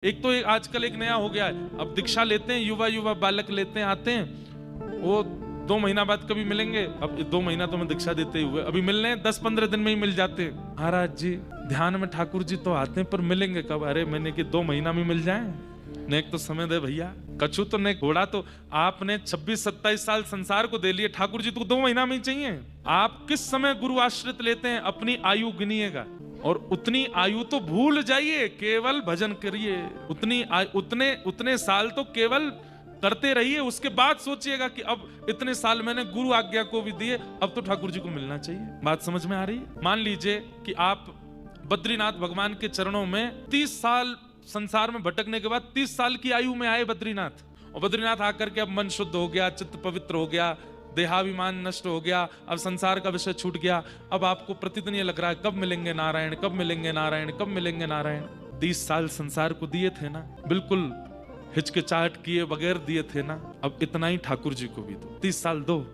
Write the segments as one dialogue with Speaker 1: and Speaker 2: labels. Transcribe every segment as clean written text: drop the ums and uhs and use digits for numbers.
Speaker 1: एक तो आजकल एक नया हो गया है, अब दीक्षा लेते हैं युवा बालक लेते हैं, आते हैं, वो 2 महीना बाद कभी मिलेंगे, अब 2 महीना तो मैं दीक्षा देते ही हुए, अभी मिलने 10-15 दिन में ही मिल जाते हैं। महाराज जी ध्यान में ठाकुर जी तो आते हैं पर मिलेंगे कब? अरे मैंने कि 2 महीना में मिल जाए, नेक तो समय दे भैया। कछु तो नेक, घोड़ा तो आपने 26-27 साल संसार को दे लिए, ठाकुर जी तो 2 महीना में ही चाहिए। आप किस समय गुरु आश्रित लेते हैं, अपनी आयु गिनिएगा और उतनी आयु तो भूल जाइए, केवल भजन करिए। उतने साल तो केवल करते रहिए, उसके बाद सोचिएगा कि अब इतने साल मैंने गुरु आज्ञा को भी दिए, अब तो ठाकुर जी को मिलना चाहिए। बात समझ में आ रही है? मान लीजिए कि आप बद्रीनाथ भगवान के चरणों में 30 साल संसार में भटकने के बाद 30 साल की आयु में आए बद्रीनाथ, और बद्रीनाथ आकर के अब मन शुद्ध हो गया, चित्त पवित्र हो गया, देहाभिमान नष्ट हो गया, अब संसार का विषय छूट गया, अब आपको प्रतिदिन ये लग रहा है कब मिलेंगे नारायण, कब मिलेंगे नारायण, कब मिलेंगे नारायण। 30 साल संसार को दिए थे ना, बिल्कुल हिचकिचाहट किए बगैर दिए थे ना, अब इतना ही ठाकुर जी को भी दो, 30 साल दो।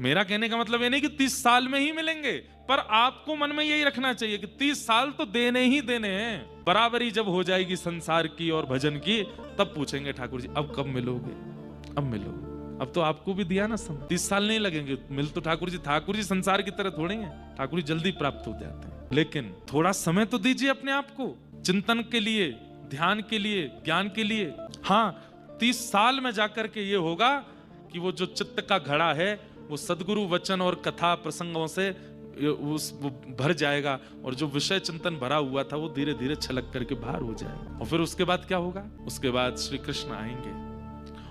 Speaker 1: मेरा कहने का मतलब ये नहीं कि 30 साल में ही मिलेंगे, पर आपको मन में यही रखना चाहिए कि 30 साल तो देने ही देने हैं। बराबरी जब हो जाएगी संसार की और भजन की, तब पूछेंगे ठाकुर जी अब कब मिलोगे, अब मिलोगे। अब तो आपको भी दिया ना, 30 साल नहीं लगेंगे, मिल तो ठाकुर जी संसार की तरह थोड़े हैं, ठाकुर जी जल्दी प्राप्त हो जाते हैं, लेकिन थोड़ा समय तो दीजिए अपने आप को, चिंतन के लिए, ध्यान के लिए, ज्ञान के लिए। हाँ, 30 साल में जाकर के ये होगा कि वो जो चित्त का घड़ा है वो सदगुरु वचन और कथा प्रसंगों से वो भर जाएगा, और जो विषय चिंतन भरा हुआ था वो धीरे धीरे छलक करके बाहर हो जाएगा। और फिर उसके बाद क्या होगा? उसके बाद श्री कृष्ण आएंगे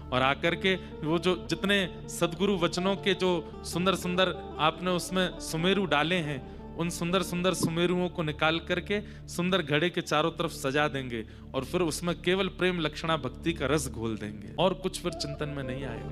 Speaker 1: और आकर के वो जो जितने सदगुरु वचनों के जो सुंदर सुंदर आपने उसमें सुमेरु डाले हैं, उन सुंदर सुंदर सुमेरुओं को निकाल करके सुंदर घड़े के चारों तरफ सजा देंगे, और फिर उसमें केवल प्रेम लक्षणा भक्ति का रस घोल देंगे, और कुछ फिर चिंतन में नहीं आएगा।